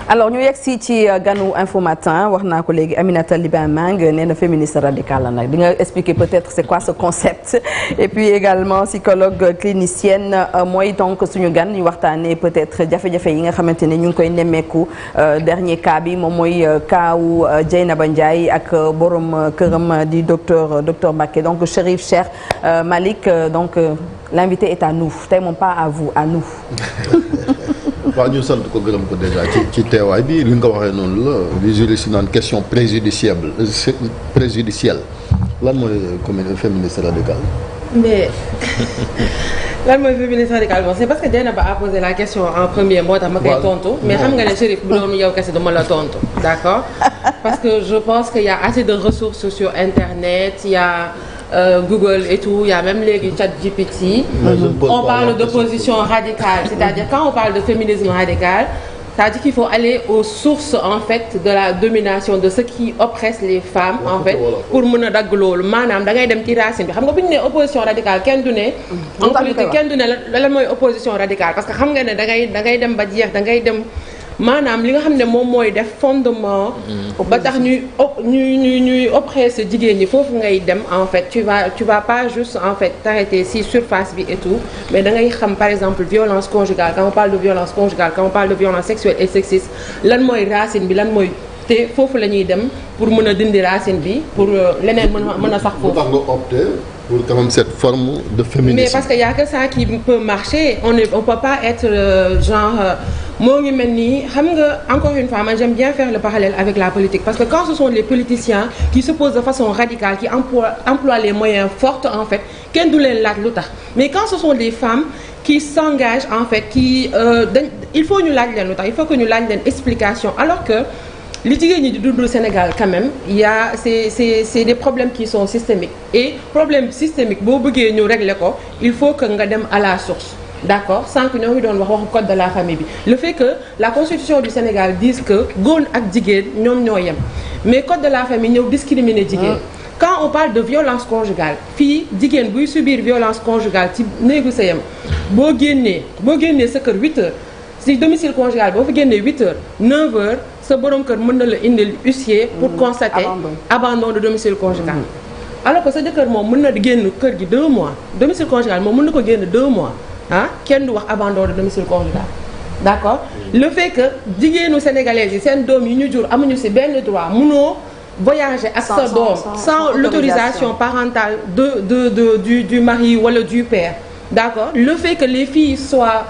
alors ñu yegg si ci ganu Infos Matin wax naa ko léegi Aminata Liban Mang nee na féministe radicale la nag di nga expliquer peut-être c'est quoi ce concept et puis également psychologue clinicienne mooy donc suñu gan ñu waxtaanee peut-être jafe-jafe yi nga xamante ne ñu ngi koy nemmeeku dernier cas bi moom mooy kaawu Dieynaba Ndiaye ak borom këram di docteur Mbacké donc Chérif Cheikh Malick donc l'invité est à nous tey moom pas à vous à nous. waaw ñu sant ko gërëm ko déjà ci teewaay bi li nga ko waxee noonu la li juriste naan question préjudicielle lan mooy commune féministe radical. mais lan mooy féministe radical bon c'est parce que Dieynaba a posé la question en premier moo tax ma koy tontu. mais xam nga ne Chérif bu doon yow kese du ma la tontu d'accord parce que je pense qu'il y a assez de ressources sur internet il y a Google et tout, il y a même les ChatGPT. On parle d'opposition radicale, c'est-à-dire quand on parle de féminisme radical, c'est-à-dire qu'il faut aller aux sources en fait de la domination de ce qui oppresse les femmes en fait pour mën a dagg loolu maanaam da ngay dem ci racine bi xam nga bu ñu nee opposition radicale kenn du ne en politique kenn du ne lan mooy opposition radicale parce que xam nga ne da ngay dem ba jeex da ngay dem maanaam li nga xam ne moom mooy def fondement ba tax ñuy oppresser jigéen ñi foofu ngay dem en fait tu vas pas juste en fait t'arrêter si surface bi et tout mais da ngay xam par exemple violence conjugale quand on parle de violence conjugale quand on parle de violence sexuelle et sexiste lan mooy racine bi lan mooy te foofu la ñuy dem pour mën a dindi racine bi pour leneen mën a sax foofu. Pour quand même cette forme de féminisme. Mais parce qu'il y a que ça qui peut marcher on peut pas être moo ngi mel nii xam nga encore une fois man j'aime bien faire le parallèle avec la politique parce que quand ce sont les politiciens qui se posent de façon radicale qui emploient les moyens forts en fait kenn du leen laaj lu tax mais quand ce sont des femmes qui s'engagent en fait qui il faut ñu laaj leen lu tax il faut que ñu laaj leen explication alors que li jigéen ñi di dund Sénégal quand même il y a c'est des problèmes qui sont systémiques et problème systémique boo bëggee ñu régler ko il faut que nga dem à la source d'accord sànq ñoo ngi doon waxu code de la famille bi le fait que la constitution du Sénégal dise que góor ak jigéen ñoom ñoo yem mais code de la famille ñëw discriminer jigéen quand on parle de violence conjugale fii jigéen buy subir violence conjugale ci néegu sëyam boo génnee sa kër 8 heures si domicile conjugal boo fa génnee 8 heures 9 heures sa borom kër mën na la indil huissier pour constater abandon de domicile conjugal alors que sa jëkkër moom mën na génn kër gi 2 mois domicile conjugal moom mën na ko génn 2 mois kenn du wax abandon de domicile conjugal d'accord le fait que jigéenu sénégalais yi seen doom yi ñu jur amuñu ci benn droit mënoo voyager ak sa doom sans l'autorisation parentale du mari wala du père d'accord le fait que les filles soient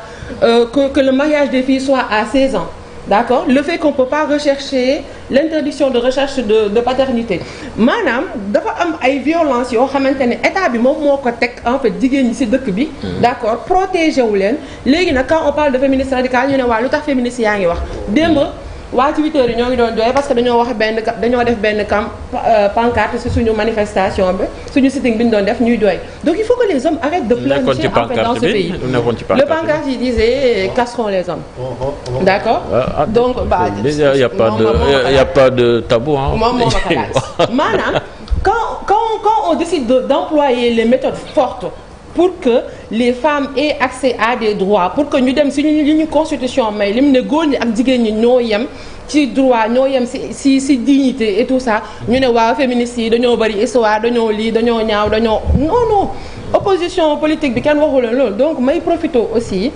que le mariage des filles soit à 16 ans d'accord le fait qu'on peut pas rechercher l'interdiction de recherche de paternité maanaam dafa am ay violences yoo xamante ne état bi moom moo ko teg en fait jigéen ñi ci dëkk bi d'accord protégé wu leen léegi nag quand on parle de féministe radical ñu ne waa lu tax féministe yaa ngi wax démb waa ci 8 heures yi ñoo ngi doon jooy parce que dañoo def benn pancarte ci suñu manifestation bi suñu sitting bi ñu doon def ñuy jooy donc il faut que les hommes arrêtent de pleurnicher en fait dans ce pays le pancarte yi disait casseront les hommes d'accord donc il y a pas de tabou moom moo ma ko laaj maanaam quand on décide d'employer les méthodes fortes pour que les femmes aient accès à des droits pour que ñu dem si li ñu constitution may li mu ne góor ñi ak jigéen ñi ñoo yem ci droit ñoo yem si dignité et tout ça ñu ne waaw féministes yi dañoo bari histoire dañoo lii dañoo ñaaw dañoo non opposition politique bi kenn waxu leen loolu donc may profito aussi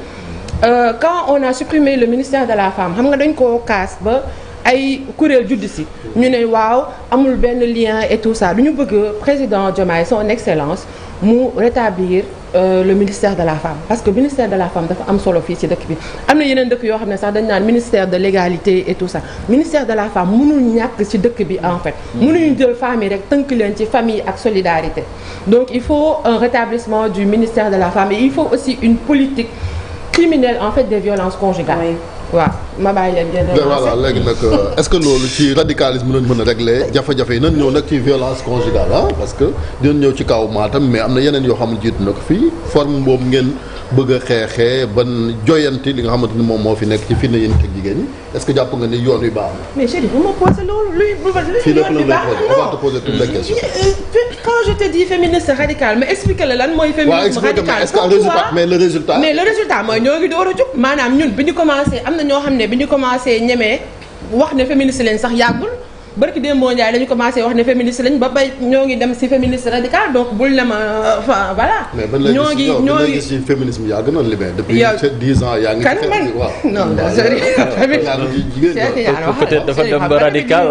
quand on a supprimé le ministère de la femme xam nga dañ koo kaas ba ay kuréel judd si ñu ne waaw amul benn lien et tout ça du ñu bëgg président Diomaye son excellence mu rétablir le ministère de la femme parce que ministère de la femme dafa am solo fii ci dëkk bi am na yeneen dëkk yoo xam ne sax dañ naan ministère de l'égalité et tout ça ministère de la femme mënul ñàkk ci dëkk bi en fait mënuñu jël femmes yi rek tënk leen ci famille ak solidarité donc il faut un rétablissement du ministère de la femme et il faut aussi une politique criminelle en fait des violences conjugales waaw ma bàyyi leen ngeen voilà léegi nag est-ce que loolu ci radicalisme lañ mën a régler jafe-jafe yi nañ ñëw nag ci violence conjugale parce que dinañ ñëw ci kaw Matam mais am na yeneen yoo xam ne jiitu na ko fii forme boobu ngeen bëgg a xeexee ban joyanti li nga xamante ni moom moo fi nekk ci fitna yi teg jigéen ñi est-ce que jàpp nga ni yoon wi baax na. mais chérie bu ma posé loolu luy yoon wi baax na on va te poser toutes les questions. quand je te dis féministe radical mais expliquer la lan mooy féminisme radical. mais le résultat mooy ñoo ngi door a jug maanaam ñun bi ñu commencé am na ñoo xam ne bi ñu commencé ñemee wax ne féministe leen sax yàggul. barki démb boo Ndiaye la ñu commencé wax ne féministe lañ ba bay ñoo ngi dem ci féministe radical donc bul ne ma enfin voilà. ñoo ngi gis ci féminisme yaa gën a libéré. depuis 10 ans yaa ngi. kan man non peut-être dafa dem ba radical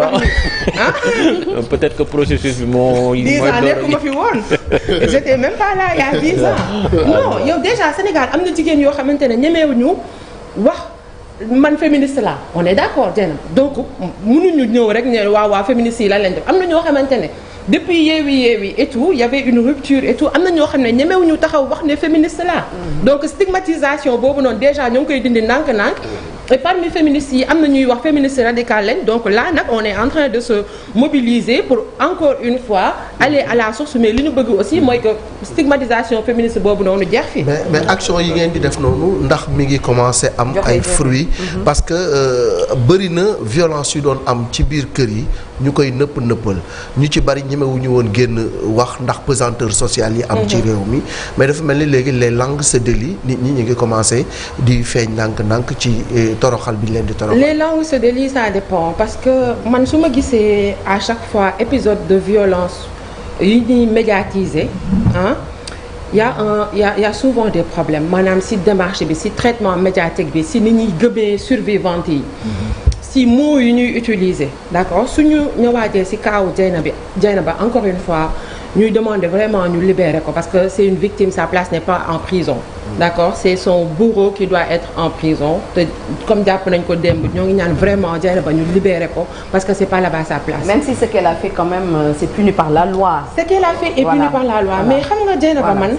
peut-être que processus bi moo. 10 ans nekkuma fi woon j'étais même pas là il y a 10 ans. non yow déjà Sénégal am na jigéen yoo xamante ne ñemewuñu wax. man féministe la on est d'accord Dieng donc mënuñu ñëw rek ne waaw féministe yi lan lañ def am na ñoo xamante ne depuis yeewi et tout il y avait une rupture et tout am na ñoo xam ne ñemewuñu taxaw wax ne féministe la donc stigmatisation boobu noonu déjà ñoo ngi koy dindi ndànk-ndànk et parmi féministes yi am na ñuy wax féministe radical lañ donc là nag on est en train de se mobiliser pour encore une fois aller à la source mais li ñu bëgg aussi mooy que stigmatisation féministe boobu noonu jeex fi mais action yi ngeen di def noonu ndax mi ngi commencé am ay fruits parce que bëri na violence yu doon am ci biir kër yi ñu koy nëppal ñu ci bari ñemewuñu woon génn wax ndax pesanteur sociale yi am ci réew mi mais dafa mel ni léegi les langues se délient nit ñi ñu ngi commencé di feeñ ndànk-ndànk ci toroxal bi ñu leen di toroxal. Les langues se délient ça dépend parce que man su ma gisee à chaque fois épisode de violence yi ñuy médiatiser y a souvent des problèmes maanaam ci démarche bi ci traitement médiatique bi ci ni ñuy gëmee survivante yi. si mots yu ñuy utiliser d'accord suñu ñëwaatee ci kaawu Dieynaba encore une fois ñuy demander vraiment ñu libérer ko parce que c'est une victime sa place n'est pas en prison d'accord c'est son bourreau qui doit être en prison te comme jàpp nañ ko démb ñoo ngi ñaan vraiment Dieynaba ñu libérer ko parce que c'est pas là-bas sa place. Même si ce qu'elle a fait quand même c'est puni par la loi. Ce qu'elle a fait est puni par la loi mais xam nga Dieynaba man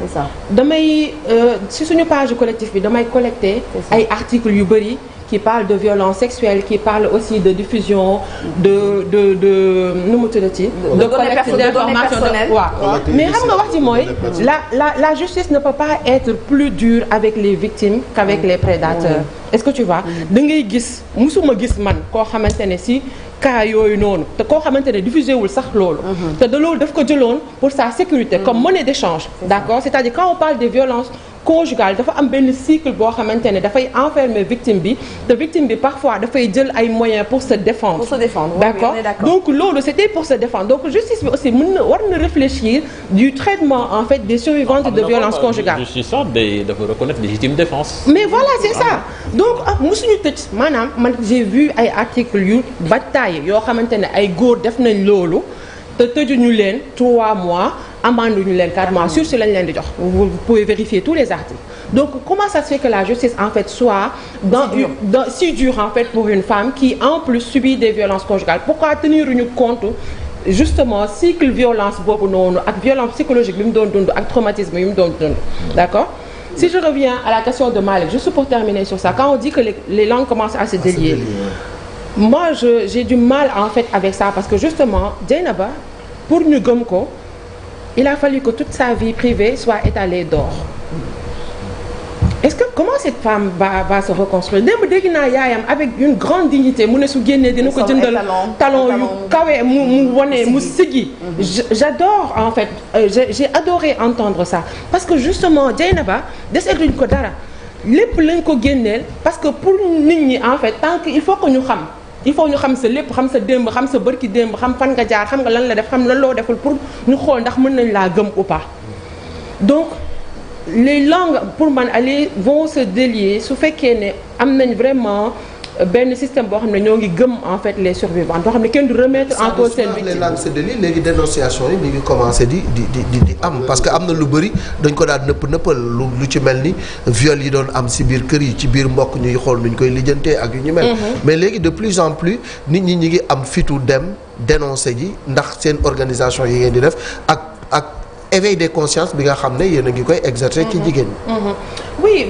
damay ci suñu page collectif bi damay collecter ay articles yu bari qui parle de violence sexuelle qui parle aussi de diffusion de nu mu tuddati de collecte d'informations waaw mais xam nga wax ci mooy la justice ne peut pas être plus dure avec les victimes qu'avec les prédateurs est-ce que tu vois da ngay gis musuma gis man koo xamante ne si cas yooyu noonu te koo xamante ne diffusé wul sax loolu te de loolu daf ko jëloon pour sa sécurité comme monnaie d'échange d'accord c'est-à-dire quand on parle des violences conjugales dafa am benn cycle boo xamante ne dafay enfermer victime bi te victime bi parfois dafay jël ay moyens pour se défendre. Pour se défendre, d'accord donc loolu c'était pour se défendre donc justice bi aussi mën na war na réfléchir du traitement en fait des survivantes de violences conjugales. justice sax day dafa reconnaître légitime défense. mais voilà c'est ça donc musuñu tëj maanaam man j'ai vu ay articles yu bataille yoo xamante ne ay góor def nañ loolu te tëjuñu leen 3 mois. amande ñu leen 4 mois sursis lañ leen di jox vous pouvez vérifier tous les articles donc comment ça se fait que la justice en fait soit si dure en fait pour une femme qui en plus subit des violences conjugales pourquoi tenir ñu compte justement cycle violence boobu noonu ak violence psychologique bi mu doon dund ak traumatisme yi mu doon dund d'accord si je reviens à la question de Malick juste pour terminer sur ça quand on dit que les langues commencent à se délier moi j'ai du mal en fait avec ça parce que justement Dieynaba pour ñu gëm ko il a fallu que toute sa vie privée soit étalée dehors est-ce que comment cette femme va se reconstruire démb dégg naa yaayam avec une grande dignité mu ne su génnee dina ko jëndal talon yu kawe mu wane mu siggi j'adore en fait j'ai adoré entendre ça parce que justement Dieynaba deseetuñ ko dara lépp lañ ko génneel parce que pour nit ñi en fait tant que il faut que ñu xam sa lépp xam sa démb xam sa bërki démb xam fan nga jaar xam nga lan la def xam lan loo deful pour ñu xool ndax mën nañ laa gëm ou pas donc les langues pour man aller vont se délier su fekkee ne am nañ vraiment benn système boo xam ne ñoo ngi gëm en fait les survivants boo xam ne kenn du remettre en cause seen victime. les langues se délient léegi dénonciation yi mi ngi commencé di am parce que am na lu bëri dañ ko daan nëppal lu ci mel ni viol yi doon am si biir kër yi ci biir mbokk ñuy xool nuñ koy lijjantee ak yu ñu mel. mais léegi de plus en plus nit ñi ngi am fitu dem dénoncer ji ndax seen organisation yi ngeen di def ak éveil des consciences bi nga xam ne yéen a ngi koy exercer ci jigéen ñi. oui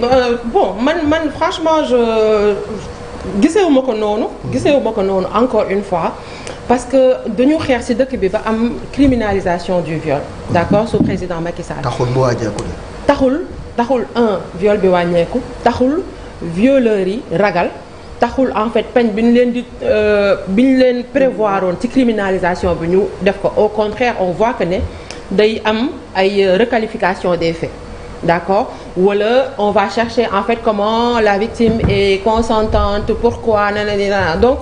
bon man franchement gisewuma ko noonu encore une fois parce que dañu xeex ci dëkk bi ba am criminalisation du viol d'accord sous président Macky Sall. taxul mu wàññeeku de. taxul taxul viol bi wàññeeku taxul violeurs yi ragal taxul en fait peine bi ñu leen prévoir woon ci criminalisation bi ñu def ko au contraire on voit que ne day am ay requalification des faits d'accord wala on va chercher en fait comment la victime est consentante pourquoi nanana donc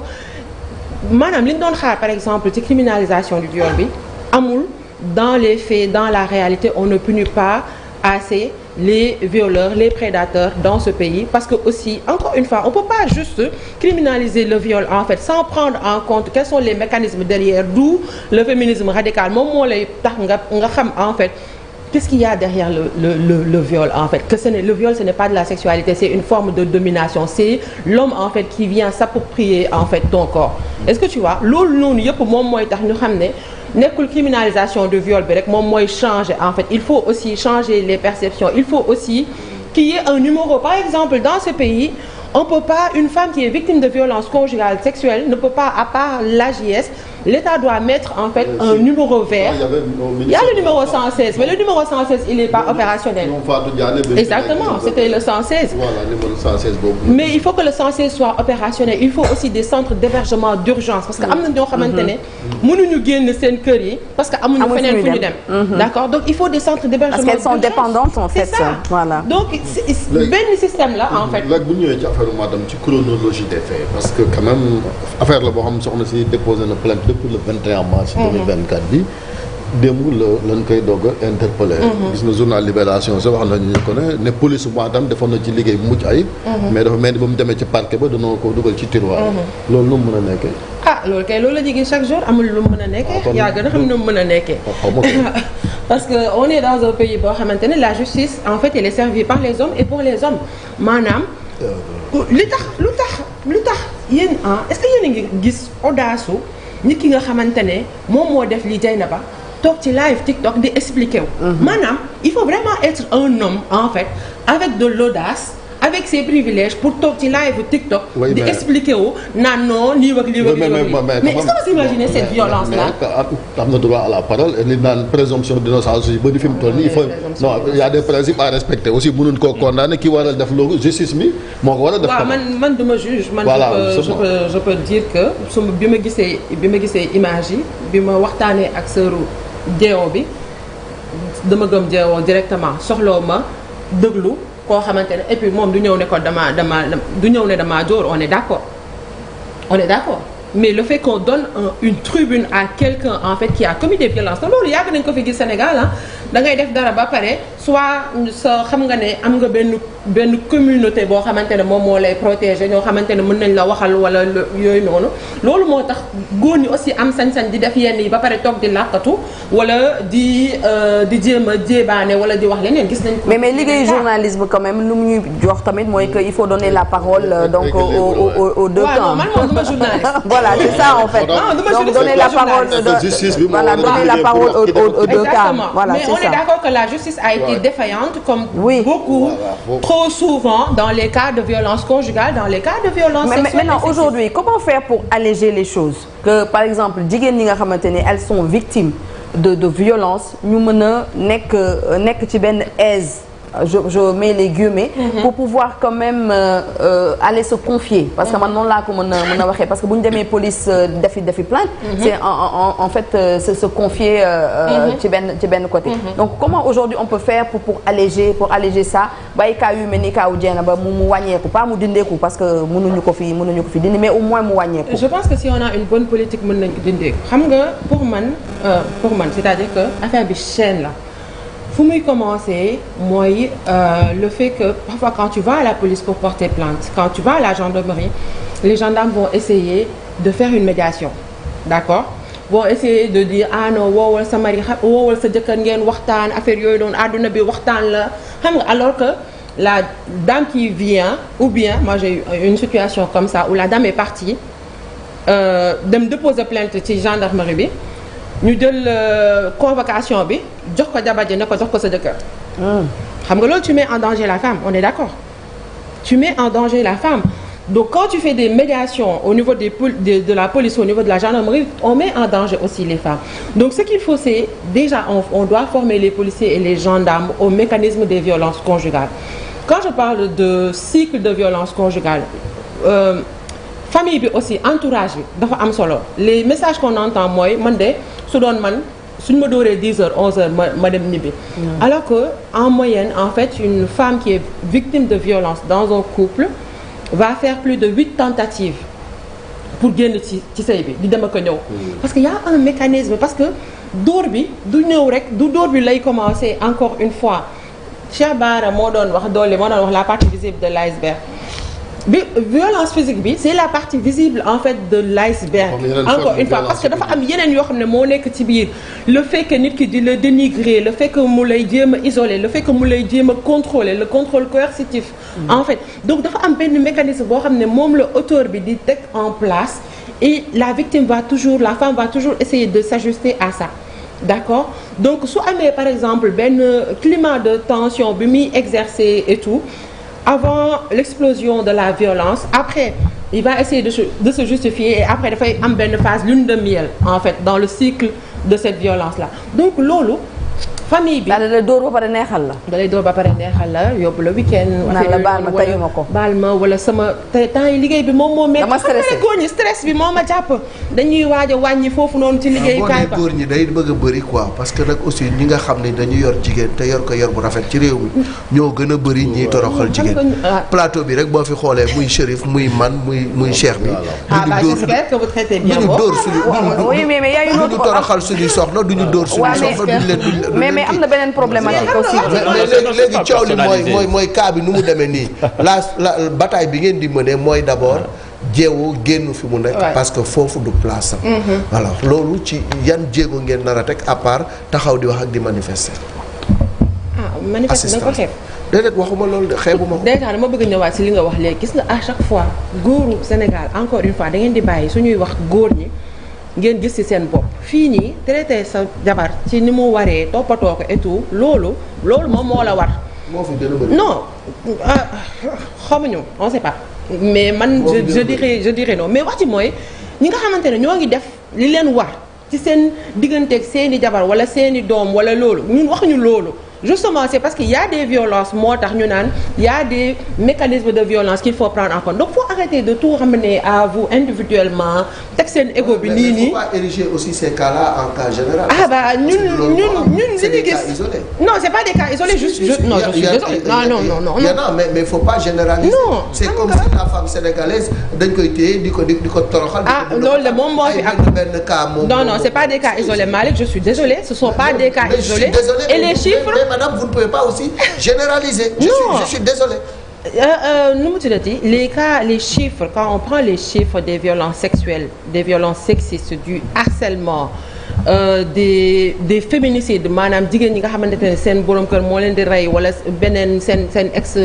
maanaam li ñu doon xaar par exemple ci criminalisation du viol bi amul dans les faits dans la réalité on ne punit pas assez les violeurs les prédateurs dans ce pays parce que aussi encore une fois on peut pas juste criminaliser le viol en fait sans prendre en compte quels sont les mécanismes derrière d'où le féminisme radical moom moo lay tax nga xam en fait qu'est-ce qu'il y a derrière le viol en fait que le viol ce n'est pas de la sexualité c'est une forme de domination c'est l'homme en fait qui vient s'approprier en fait ton corps est-ce que tu vois loolu noonu yëpp moom mooy tax ñu xam ne nekkul criminalisation de viol bi rek moom mooy changer en fait il faut aussi changer les perceptions il faut aussi qu'il y ait un numéro par exemple dans ce pays on peut pas une femme qui est victime de violence conjugale sexuelle ne peut pas à part l'AJS l'État doit mettre en fait un numéro vert. Il y a le numéro 116 mais le numéro 116 il est pas opérationnel. Exactement c'était le 116. Voilà numéro 116 boobu. Mais il faut que le 116 soit opérationnel il faut aussi des centres d'hébergement d'urgence parce que am na ñoo xamante ne mënuñu génn seen kër yi parce que amuñu feneen fu ñu dem. D'accord donc il faut des centres d'hébergement d'urgence. Parce qu'elles sont dépendantes en fait. C'est ça. Voilà. Donc benn système là en fait. léegi bu ñu ñëwee ci affaire madame ci chronologie des faits parce que quand même affaire la boo xam soxna si déposé na plainte depuis le 21 mars 2024 bi démb lañ koy doog a interpellé gis na journal Libération sax wax nañu ko ne police bu Matam defoon na ci liggéey bu mucc ayib mais dafa mel ni ba mu demee ci parquet ba danoo ko dugal ci tiroir loolu nu mu mën a nekkee loolu kay loolu la jigéen chaque jour amul lu mu mën a nekkee yaa gën a xam ne mu mën a nekkee parce que on est dans un pays boo xamante ne la justice en fait elle est servie par les hommes et pour les hommes maanaam lu tax yéen est-ce que yéen a ngi gis audace nit ki nga xamante ne moom moo def li Dieynaba toog ci live TikTok di expliquer wu maanaam il faut vraiment être un homme en fait avec de l'audace avec ses privilèges pour toog ci live TikTok di expliquer wu naan non lii wak lii wak lii wak mais est-ce que vous imaginez cette violence là am na droit à la parole li naan présomption d'innocence yi ba di fi mu toll nii il faut non il y a des principes à respecter aussi mënuñ koo condamner ki waral def loolu justice mi moo ko war a def waaw man duma juge man je peux dire que bi ma gisee image yi bi ma waxtaanee ak sëru Jeewo bi dama gëm Jeewo directement soxloo ma déglu koo xamante ne et puis moom du ñëw ne ko damaa dóor on est d'accord mais le fait qu'on donne une tribune à quelqu'un en fait qui a commis des violences te loolu yàgg nañ ko fi gis Sénégal da ngay def dara ba pare soit sa xam nga ne am nga benn communauté boo xamante ne moom moo lay protéger ñoo xamante ne mën nañ la waxal wala yooyu noonu loolu moo tax góor ñi aussi am sañ-sañ di def yenn yi ba pare toog di làqatu wala di jéem a jéebaane wala di wax leneen gis nañ ko. mais liggéeyu journalisme quand même lu mu ñuy jox tamit mooy que il faut donner la parole donc aux deux camps. non man moom duma journaliste. Voilà c'est ça en fait. donc donner la parole voilà donner la parole aux deux camps. Voilà c'est ça. On est d'accord que la justice a été défaillante comme beaucoup trop souvent dans les cas de violence conjugale, dans les cas de violence sexuelle. Mais maintenant aujourd'hui, comment faire pour alléger les choses? Que par exemple, jigéen ñi nga xamante ne elles sont victimes de violence, ñu mën a nekk ci benn aise. Je mets les guillemets pour pouvoir quand même aller se confier parce que man noonu laa ko mën a waxee parce que bu ñu demee police defi plainte c'est en fait se confier ci benn côté donc comment aujourd'hui on peut faire pour alléger ça bàyyi cas yu mel ni cas wu Dieynaba mu wàññeeku pas mu dindeeku parce que mënuñu ko fi dindi mais au moins mu wàññeeku. Je pense que si on a une bonne politique mën nañ ko dindeeku xam nga pour man c'est-à-dire que affaire bi chaîne la. fu muy commencer mooy le fait que parfois quand tu vas à la police pour porter plainte quand tu vas à la gendarmerie les gendarmes vont essayer de faire une médiation d'accord vont essayer de dire ah non woowal sa mari woowal sa jëkkër ngeen waxtaan affaire yooyu doon àdduna bi waxtaan la xam nga alors que la dame qui vient ou bien moi j'ai eu une situation comme ça où la dame est partie dem déposer plainte ci gendarmerie bi ñu jël convocation bi jox ko jabar ji ne ko jox ko sa jëkkër. xam nga loolu tu mets en danger la femme on est d'accord tu mets en danger la femme Donc quand tu fais des médiations au niveau de la police, au niveau de la gendarmerie, on met en danger aussi les femmes. Donc ce qu'il faut, c'est déjà on doit former les policiers et les gendarmes au mécanisme des violences conjugales. Quand je parle de cycle de violence conjugale, famille bi aussi entourage bi dafa am solo. Les messages qu'on entend mooy man de su doon man suñ ma dooree 10h 11h ma dem ñibbi. Alors que en moyenne en fait une femme qui est victime de violence dans un couple va faire plus de 8 tentatives pour génn ci sëy bi di dem ak a ñëw. Parce que y a un mécanisme parce que dóor bi du ñëw rek du dóor bi lay commencer encore une fois Cheikh Bara moo doon wax la partie visible de l'iceberg. bi violence physique bi c'est la partie visible en fait de l'iceberg. Encore une fois parce que dafa am yeneen yoo xam ne moo nekk ci biir le fait que nit ki di la dénigrer le fait que mu lay jéem a isoler le fait que mu lay jéem a contrôler le contrôle coercitif. En fait donc dafa am benn mécanisme boo xam ne moom la auteur bi di teg en place et la femme va toujours essayer de s'ajuster à ça. D'accord donc su amee par exemple benn climat de tension bi muy exercer et tout. Avant l'explosion de la violence après il va essayer de se justifier et après dafay am benn phase lune de miel en fait dans le cycle de cette violence là donc loolu famille bi. daal dóor ba pare neexal la. da lay dóor ba pare neexal la yóbbu la week-end. naan la baal ma tayuma ko baal ma wala sama temps yi liggéey bi moom moo métti. dama stressé góor ñi stress bi moo ma jàpp. dañuy waaj a wàññi foofu noonu ci liggéeyukaay ba. góor ñi day bëgg a bëri quoi parce que nag aussi ñi nga xam ne dañu yor jigéen te yor ko yor bu rafet ci réew mi ñoo gën a bëri ñiy toroxal jigéen. plateau bi rek boo fi xoolee muy Chérif muy man muy Cheikh bi. j'espère que vous traitez bien. duñu dóor suñu oui mais y a une autre duñu toroxal suñuy soxna duñu dóor suñuy soxna duñu leen mais am na beneen problématique aussi. léegi coow li mooy cas bi nu mu demee nii la bataille bi ngeen di mëne mooy d'abord jéewu génn fi mu nekk parce que foofu du place am. alors loolu ci yan jéego ngeen nar a teg à part taxaw di wax ak di manifester. manifester na ko xeeb. déedéet waxuma loolu de xeebuma ko. déjà dama bëgg ñëwaat ci li nga wax léegi gis nga à chaque fois góoru Sénégal encore une fois da ngeen di bàyyi suñuy wax góor ñi. ngeen gis ci seen bopp fii nii traité sa jabar ci ni mu waree toppatoo ko et tout loolu moom moo la war. moo fi gën a bëri. non xamuñu on sait pas mais man je dirais non mais wax ci mooy ñi nga xamante ne ñoo ngi def li leen war ci seen digganteeg seeni jabar wala seeni doom wala loolu ñun waxuñu loolu. Justement c'est parce qu'il y a des violences moo tax ñu naan il y a des mécanismes de violence qu'il faut prendre en compte donc faut arrêter de tout ramener à vous individuellement teg seen ego bi nii nii. faut pas ériger aussi ces cas-là en cas général. ah bah ñun li ñu gis non c'est pas des cas isolés juste non je suis désolée non mais faut pas généraliser. non c'est comme si la femme sénégalaise dañ koy téye di ko toroxal. loolu de moom moo fi am benn cas moom. non c'est pas des cas isolés Malick je suis désolée ce sont pas des cas isolés et les chiffres. Madame, vous ne pouvez pas aussi généraliser. Je suis désolé. Nu mu tuddati les chiffres quand on prend les chiffres des violences sexuelles des violences sexistes du harcèlement des féminicides maanaam jigéen ñi nga xamante ne seen borom kër moo leen di rey wala beneen seen ex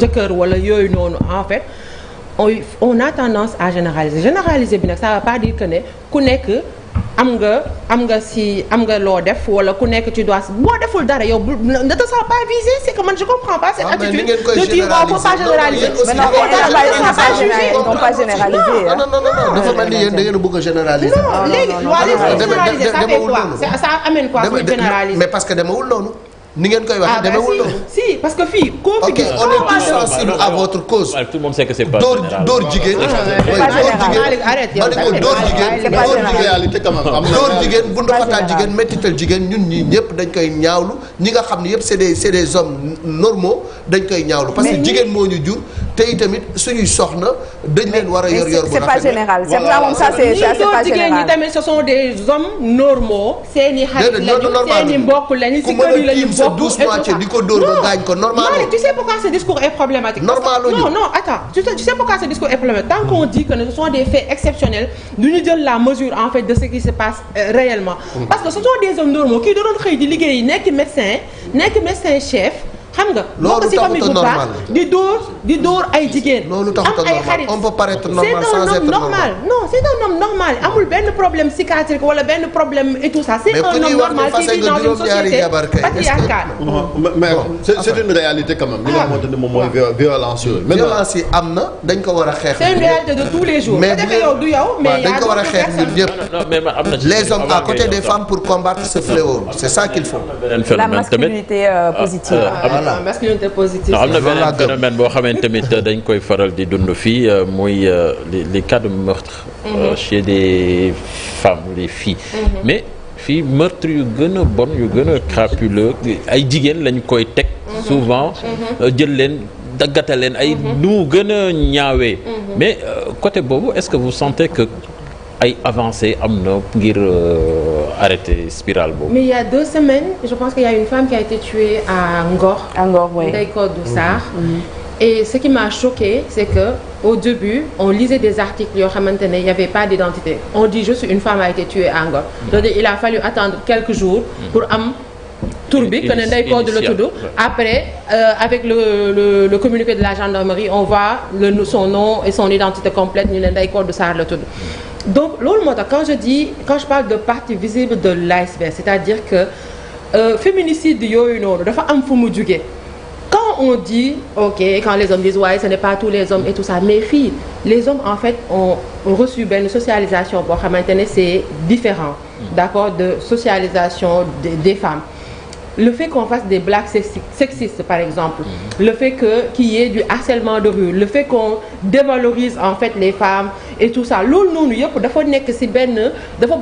jëkkër wala yooyu noonu en fait on a tendance à généraliser bi nag ça va pas dire que ne ku nekk. am nga loo def wala ku nekk ci dois boo deful dara yow ne te sens pas visé c'est que man je comprends pas cette attitude de dire faut pas généraliser. mais non on pas généraliser. non dafa mel ni yéen da ngeen a bëgg a généraliser. non léegi généraliser ça fait quoi ça amène quoi pour généraliser. mais parce que demewul noonu. ni ngeen koy waxee demewul noonu. si parce que fii koo fi gis. on est tous sensibles à votre cause. tout le monde sait que c'est pas général. dóor jigéen. dóor jigéen bundu xataal jigéen mettital jigéen ñun ñi ñëpp dañ koy ñaawlu ñi nga xam ne yëpp c'est des hommes normaux dañ koy ñaawlu. parce que jigéen moo ñu jur te itamit suñuy soxna dañ leen war a yor bu rafet. c'est pas général c'est ça moom ça c'est pas général. jigéen ñi tamit ce sont des hommes normaux. seeni xarit lañu seeni mbokk lañu ci kër yi lañu bokk di ko dóor ba gaañ ko normal. non tu sais pourquoi ce discours est problématique. normal non attends tu sais pourquoi ce discours est problématique tant qu'on dit que ce sont des faits exceptionnels duñu jël la mesure en fait de ce qui se passe réellement. parce que ce sont des hommes normaux kii da doon xëy di liggéey nekk médecin chef xam nga. loolu taxut a normal di dóor ay jigéen. loolu taxut a normal on peut paraître normal sans être normal. non c'est un homme normal amul benn problème psychiatrique wala benn problème et tout ça. c'est un homme normal qui vit dans une société patriarcale. mais c'est une réalité quand même. li nga xamante ni moom mooy violence yooyu. violence yi am na dañ ko war a xeex. c'est une réalité de tous les jours. mais yow du yow mais dañ ko war a xeex ñun ñëpp. les hommes à côté des femmes pour combattre ce fléau c'est ça qu'il faut. la masculinité positive. voilà masculinité positive. am na beneen phénomène boo xamante tamit dañ koy faral di dund fii muy les cas de meurtre chez des femmes les filles. mais fii meurtre yu gën a bon yu gën a crapuleux ay jigéen lañ koy teg. souvent jël leen daggata leen ay nu mu gën a ñaawee. mais côté boobu est-ce que vous sentez que ay avancées am na ngir arrêter spirale boobu. mais il y a 2 semaines je pense qu'il y a une femme qui a été tuée à Ngor. À Ngor, oui. Ndeye Codou Sarr. Et ce qui m'a choqué c'est que au début on lisait des articles yoo xamante ne il y avait pas d'identité on dit juste une femme a été tuée à Ngor. donc il a fallu attendre quelques jours pour am tur bi que ne Ndeye Codou la tudd. après avec le communiqué de la gendarmerie on voit son nom et son identité complète ñu ne Ndeye Codou Sarr la tudd. donc loolu moo tax quand je parle de partie visible de l'iceberg c'est-à-dire que féminicide yooyu noonu dafa am fu mu jugee. Quand on dit, ok, quand les hommes disent ouais, ce n'est pas tous les hommes et tout ça, mais filles, les hommes en fait ont reçu une socialisation pour xamante c'est différent, d'accord, de socialisation des femmes. Le fait qu'on fasse des blagues sexistes par exemple, le fait qu'il y ait du harcèlement de rue, le fait qu'on dévalorise en fait les femmes et tout ça, loolu noonu yëpp dafa nekk ci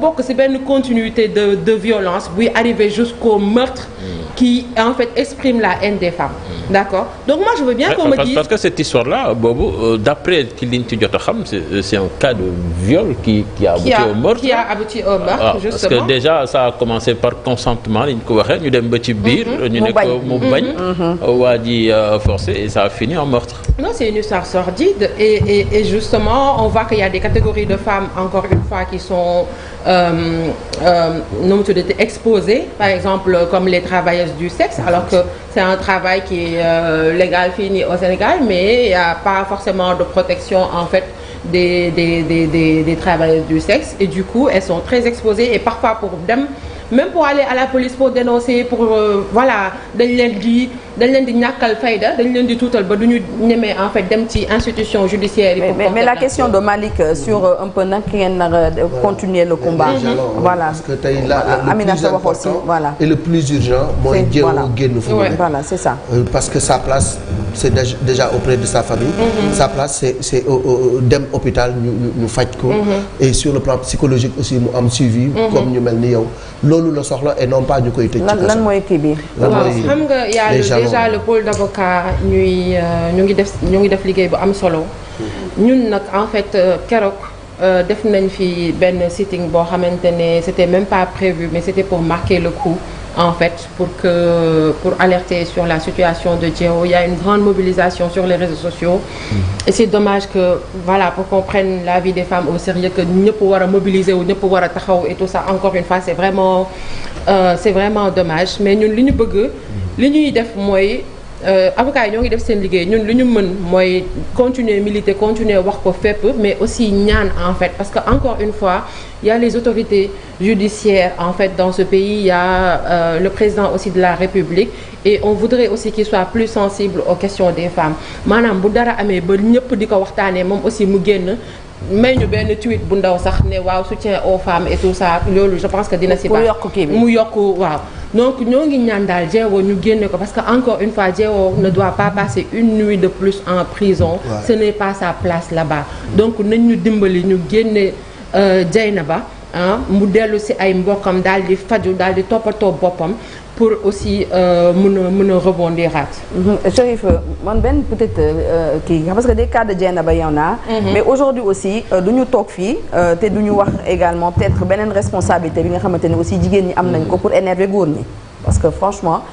bokk ci benn continuité de violence buy arriver jusqu'au meurtre qui en fait exprime la haine des femmes. D'accord? Donc moi je veux bien qu'on me dise parce que cette histoire-là boobu d'après ki liñ ci jot a xam c'est un cas de viol qui a abouti au meurtre. Qui a abouti au meurtre justement. Parce que déjà ça a commencé par consentement liñ ko waxee ñu dem ba ci biir ñu ne ko mu bañ waa ji forcé et ça a fini en meurtre. Non, c'est une histoire sordide et justement on voit qu'il y a des catégories de femmes encore une fois qui sont exposées, par exemple comme les travailleuses du sexe, alors que c'est un travail qui est légal fini au Sénégal, mais il n'y a pas forcément de protection en fait des travailleuses du sexe et du coup elles sont très exposées et parfois même pour aller à la police pour dénoncer pour voilà dañ leen di ñàkkal fayda dañ leen di tuutal ba duñu ñemee en fait dem ci institution judiciaire yi. mais la question de Malick sur un peu nag ngeen nar a continuer le combat. Voilà parce que tey le Amina plus sa wax aussi important voilà. et le plus urgent mooy jéego génn fu mu nekk. Voilà c'est ça. Parce que sa place c'est déjà auprès de sa famille. Sa place c'est dem hôpital ñu faj ko. Et sur le plan psychologique aussi mu am suivi. Comme ñu mel ni yow. loolu la soxla et non pas ñu koy tëj. lan mooy kii bi. waaw xam nga y a déjà le pôle d'avocat ñu ngi def liggéey bu am solo. ñun nag en fait keroog def nañ fi benn sitting boo xamante ne c'était même pas prévu mais c'était pour marquer le coup en fait pour alerter sur la situation de Diéwo. Il y a une grande mobilisation sur les réseaux sociaux. Et c'est dommage que voilà pour qu'on prenne la vie des femmes au sérieux que ñëpp war a mobiliser wu ñëpp war a taxaw et tout ça encore une fois c'est vraiment dommage mais ñun li ñu bëgg li ñuy def mooy avocats yi ñoo ngi def seen liggéey ñun li ñu mën mooy continuer militer continuer wax ko fépp mais aussi ñaan en fait parce que encore une fois il y a les autorités judiciaires en fait dans ce pays il y a le président aussi de la République et on voudrait aussi qu'il soit plus sensible aux questions des femmes maanaam bu dara amee ba ñëpp di ko waxtaanee moom aussi mu génn may ñu benn tweet bu ndaw sax ne waaw soutien aux femmes et tout ça loolu je pense que dina si baax mu yokk waaw donc ñoo ngi ñaan daal Diéwo ñu génne ko parce que encore une fois Diéwo ne doit pas passer une nuit de plus en prison. Ce n'est pas sa place là-bas donc nañ ñu dimbali ñu génne Dieynaba mu dellu si ay mbokkam daal di faju daal di toppatoo boppam pour aussi mën a rebondiraat. Chérif man benn peut-être kii parce que des cas de Dieynaba y en a. Mais aujourd'hui aussi du ñu toog fii te du ñu wax également peut-être beneen responsabilité bi nga xamante ne aussi jigéen ñi am nañ ko pour énerver góor ñi parce que franchement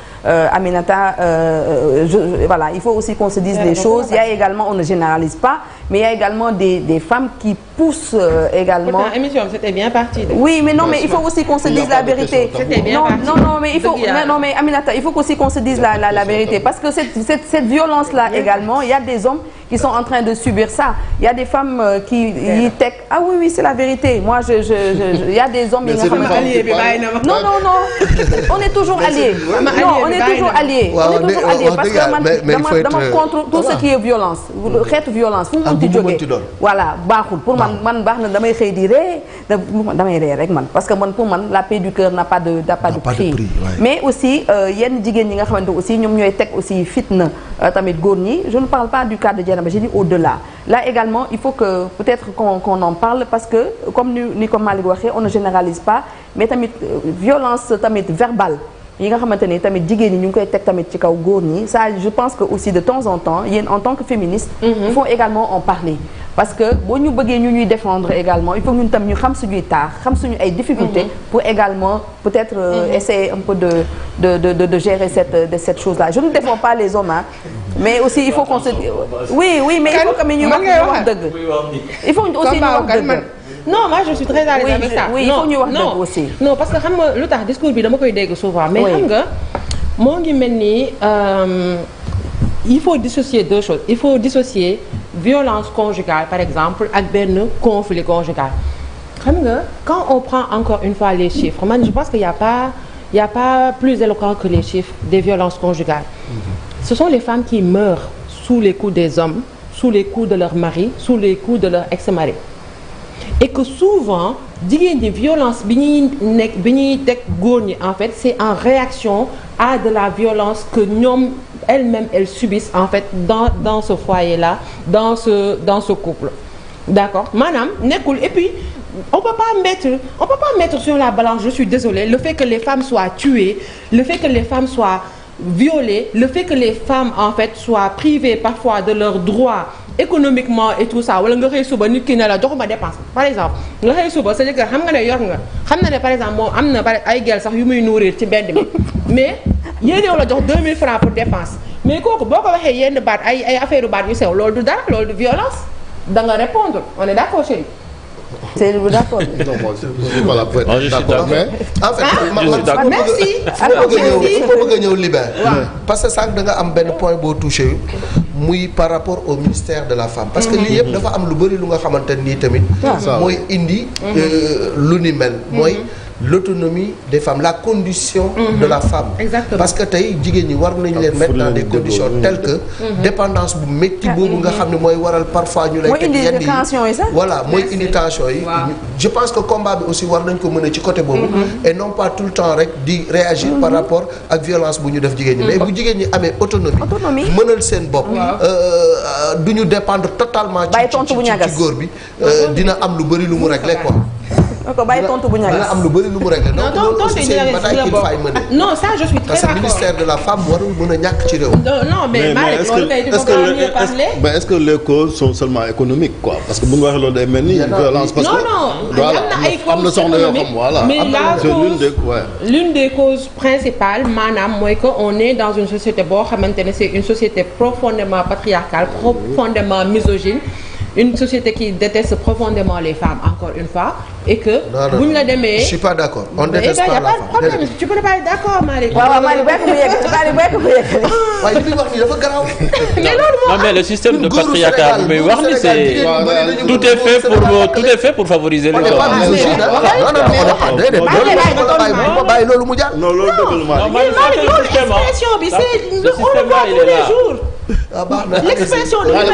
Aminata, voilà, il faut aussi qu'on se dise les choses. Il y a également, on ne généralise pas, mais il y a également des femmes qui poussent également. Pourtant, émission, c'était bien parti. Oui, mais non, mais il faut aussi qu'on se dise la vérité. C'était bien parti. Non, mais il faut, non, mais Aminata, il faut aussi qu'on se dise la vérité, parce que cette violence-là également, il y a des hommes qui sont en train de subir ça. Il y a des femmes qui y tech. Ah oui, c'est la vérité. Moi, il y a des hommes. Non, on est toujours alliés. Non, on est toujours alliés. On est toujours alliés parce que dama contre tout ce qui est violence. xeetu violence fu mu munti jógee. Voilà baaxul pour man baax na damay xëy di ree damay ree rek man parce que man pour man la paix du cœur n'a pas de prix. Mais aussi yenn jigéen ñi nga xamante aussi ñoom ñooy teg aussi fitna tamit góor ñi. Je ne parle pas du cas de Dieynaba, j'ai dit au-delà. Là également il faut que peut-être qu'on en parle parce que comme ni ko Malick waxee on ne généralise pas mais tamit violence tamit verbale yi nga xamante ni tamit jigéen ñi ñu ngi koy teg tamit ci kaw góor ñi ça je pense que aussi de temps en temps yéen en tant que féministe il faut également en parler parce que boo ñu bëggee ñu ñuy défendre également il faut ñun tam ñu xam suñuy taax xam suñu ay difficultés pour également peut-être essayer un peu de gérer cette chose-là. Je ne défends pas les hommes mais aussi il faut qu'on se oui mais il faut que ñuy wax dëgg il faut aussi ñu wax dëgg. Non, moi je suis très à l'aise avec ça. Oui, il faut ñu wax dëgg aussi. Non, parce que xam nga lu tax discours bi dama koy dégg souvent. Mais xam nga moo ngi mel ni il faut dissocier deux choses. Il faut dissocier violence conjugale par exemple ak benn conflit conjugal. Xam nga quand on prend encore une fois les chiffres, man je pense qu'il y a pas plus éloquent que les chiffres des violences conjugales. Ce sont les femmes qui meurent sous les coups des hommes, sous les coups de leur mari, sous les coups de leur ex-mari. Et que souvent jigéen ñi violence bi ñuy teg góor ñi en fait c'est en réaction à de la violence que ñoom elles-mêmes elles subissent en fait dans ce foyer-là dans ce couple. D'accord maanaam nekkul et puis on peut pas mettre sur la balance, je suis désolée, le fait que les femmes soient tuées, le fait que les femmes soient violées, le fait que les femmes en fait soient privées parfois de leurs droits économiquement et tout ça wala nga xëy suba nit ki ne la joxuma dépense par exemple nga xëy suba sa jëkkër xam nga ne yor nga xam na ne par exemple moom am na ay gel sax yu muy nourrir ci mbedd mi mais yéen yow la jox 2000 francs pour dépense mais kooku boo ko waxee yenn baat ay affaire baat yu sew loolu du dara loolu du violence da nga répondre on est d'accord chérie. C'est d'accord. Non, moi, je suis pas là pour être d'accord, mais en fait, merci. il faut bëgg a ñëw libère. Parce que sànq da nga am benn point boo touché muy par rapport au ministère de la femme. Parce que lii yëpp dafa am lu bëri lu nga xamante nii tamit. mooy indi lu ni mel mooy. L'autonomie des femmes, la condition de la femme. Exactement. Parce que tey jigéen ñi war nañ leen mettre dans des conditions telles que dépendance bu métti boobu nga xam ne mooy waral parfois ñu lay teg yenn yi voilà mooy indi tension yi je pense que combat bi aussi war nañ ko mën a ci côté boobu et non pas tout le temps rek di réagir par rapport ak violence bu ñu def jigéen ñi mais bu jigéen ñi amee autonomie mënal seen bopp du ñu dépendre totalement ci góor bi dina am lu bëri lu mu régler quoi. ko bàyyi tontu bu ñagas dina am lu bëri lu mu réglé donc loolu aussi c'est une bataille qu'il faut mener. Non ça je suis très parce que ministère de la femme warul mën a ñàkk ci réew. Non mais est-ce que les causes sont seulement économiques quoi parce que bu nga waxee loolu day mel ni violence parce que voilà am na soxna yoo xam voilà mais l'une des causes principales maanaam mooy que on est dans une société boo xamante ne c'est une société profondément patriarcale profondément misogyne. Une société qui déteste profondément les femmes encore une fois et que bu ñu la demee. Je suis pas d'accord. On déteste pas la femme. Tu peux pas être d'accord Malick. waaw Malick bàyyi ko mu yegg. waaye li muy wax nii dafa garaaw. mais loolu non mais le système de patriarcat bi muy wax ni c'est tout est fait pour favoriser les hommes. non bàyyi loolu mu jaar. non loolu dëgg la Malick loolu expression bi c'est on le voit tous les jours. L'expression de man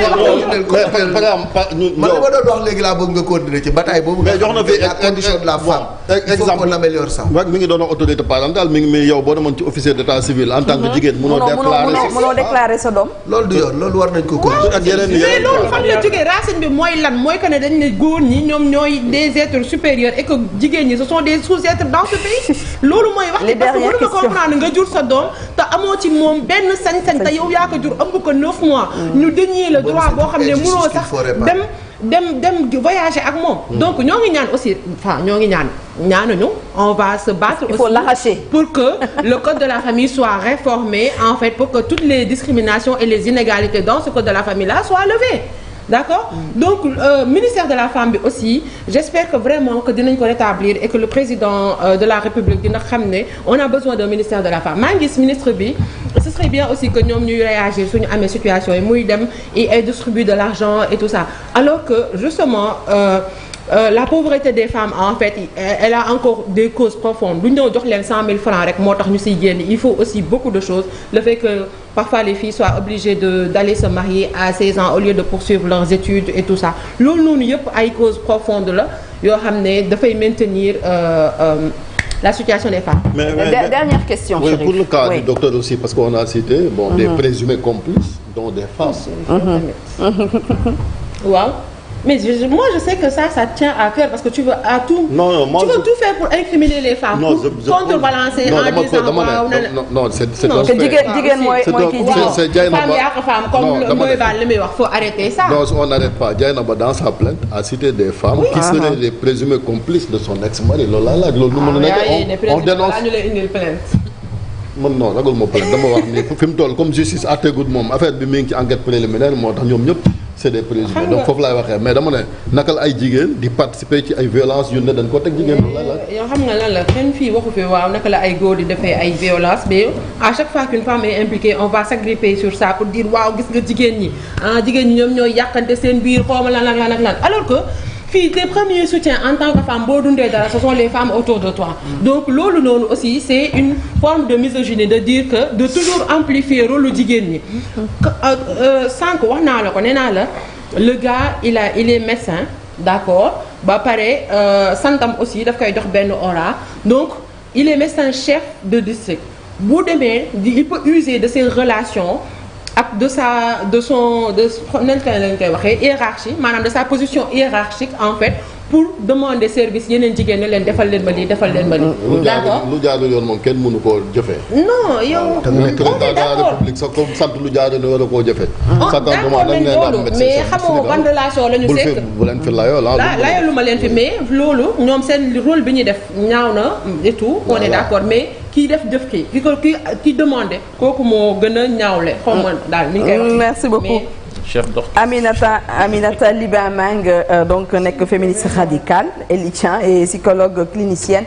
li ma doon wax léegi laa bëgg nga continuer ci bataille boobu. mais jox na fi la condition de la femme. il faut qu'on améliore ça. waaw mi ngi doon autorité parentale mi ngi yow boo demoon ci officier d'état civil en tant que jigéen. mënoo déclarer sa doom. loolu du yoon loolu war nañ ko. ak yeneen mais loolu fan la jógee racine bi mooy lan mooy que ne dañ ne góor ñi ñoom ñooy des êtres supérieurs et que jigéen ñi ce sont des sous-êtres dans ce pays. loolu mooy wax ci parce que mënu ma comprendre nga jur sa doom te amoo ci moom benn sañ-sañ te yow yaa ko jur ëmb ko 9 mois. ñu dénier le droit boo xam ne mënoo sax dem dem voyager ak moom. donc ñoo ngi ñaan aussi ñoo ngi ñaanuñu on va se battre. Il faut l'arracher pour que le code de la famille soit réformé en fait pour que toutes les discriminations et les inégalités dans ce code de la famille là soient levées. D'accord donc ministère de la femme bi aussi j'espère que vraiment que dinañ ko rétablir et que le président de la République dina xam ne on a besoin d'un ministère de la femme maa ngi gis ministre bi ce serait bien aussi que ñoom ñuy réagir suñu amee situation yi muy dem et distribuer de l'argent et tout ça alors que justement la pauvreté des femmes en fait elle a encore des causes profondes du ñu doon jox leen 100 000 francs rek moo tax ñu siy génn il faut aussi beaucoup de choses le fait que parfois les filles soient obligées d'aller se marier à 16 ans au lieu de poursuivre leurs études et tout ça loolu noonu yëpp ay causes profondes la yoo xam ne dafay maintenir la situation des femmes. Mais dernière question. Oui, Chérif. pour le cas du docteur aussi parce qu'on a cité des présumés complices dont des femmes. Waaw. Mais moi je sais que ça tient à cœur parce que tu veux à tout. Non, moi, tu veux tout faire pour incriminer les femmes. Non, pour contrebalancer en disant waaw non c'est que jigéen mooy kii c'est Dieynaba femme yàq femme comme mooy baal li muy wax faut arrêter ça. Non, on n'arrête pas. Dieynaba dans sa plainte a cité des femmes qui seraient les présumés complices de son ex-mari loolu laa laaj loolu nu mën a nekk on dénonce ñu lay indil plainte. man non ragal ma plainte dama wax ni fi mu toll comme justice àtteegul moom affaire bi mi ngi ci enquête préliminaire moo tax ñoom ñëpp c'est des présumés donc foofu laay waxee mais dama ne nakal ay jigéen di participer ci ay violences yu ne dañ ko teg jigéen loolu la yow xam nga lan la kenn fii waxu fi waaw naka la ay góor di defee ay violences mais à chaque fois qu'une femme est impliquée on va s'agripper sur ça pour dire waaw gis nga jigéen ñi jigéen ñi ñoom ñooy yàqante seen biir xawma lan alors que fii tes premiers soutiens en tant que femme boo dundee dara ce sont les femmes autour de toi donc loolu noonu aussi c'est une forme de misogynie de dire que de toujours amplifier rôle lu jigéen ñi sànq wax naa la ko nee naa la le gars il est médecin d'accord ba pare santam aussi daf koy jox benn aura donc il est médecin chef de district bu demee il peut user de ses relations ak de son nan lañ koy waxee hiérarchie maanaam de sa position hiérarchique en fait pour demander service yeneen jigéen ne leen defal leen ma lii defal leen ma lii. d'accord lu jaarul yoon moom kenn mënu koo jëfee. non yow. on est d'accord président de la république sax comme sant lu jaarul ne war a koo jëfee. d'accord nañ loolu mais xamoo ban relation la ñu sekk. bu leen fi layoo layalu ma leen fi mais loolu ñoom seen rôle bi ñuy def ñaaw na et tout. on est d'accord mais. kii def ki demandé kooku moo gën a ñaawle xaw ma daal ni ñu koy wax. merci beaucoup chef d'orchestre Aminata Liba Mang donc nekk féministe radicale Elitien et psychologue clinicienne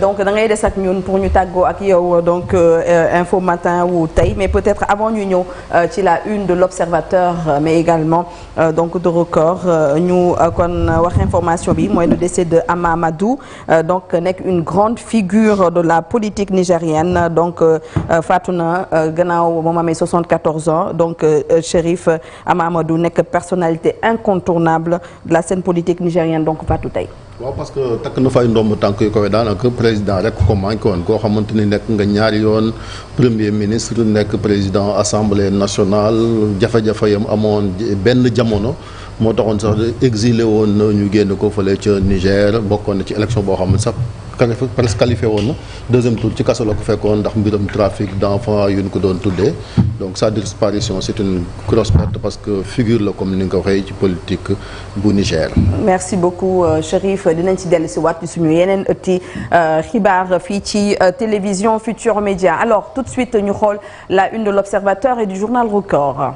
donc da ngay des ak ñun pour ñu tàggoo ak yow donc info matin wu tey mais peut-être avant ñu ñëw ci la une de l'Observateur mais également donc de Record ñu kon wax information bi mooy le décès de Ama Amadou donc nekk une grande figure de la politique nigérienne donc faatu na gannaaw moom amee 74 ans donc Chérif Ama Amadou nekk personnalité incontournable de la scène politique nigérienne donc faatu tey. waaw parce que takk na fay ndomb tànk yu koy daanaka président rek ko manqué woon koo xamante ni nekk nga ñaari yoon premier ministre nekk président assemblée nationale jafe-jafe yam amoon benn jamono moo taxoon sax exilé woon na ñu génn ko fële ca Niger bokkoon na ci élection boo xam ne sax presque qualifié woon na deuxième tour ci kaso la ko fekkoon ndax mbiram trafic d'enfants yu ñu ko doon tuddee donc sa disparition c'est une grosse perte parce que figure la comme ni nga ko waxee ci politique bu Niger. merci beaucoup Chérif dinañ ci dellu si waat ci suñu yeneen ëtti xibaar fii ci télévision Futurs Médias alors tout de suite ñu xool la une de l'Observateur et du journal Record.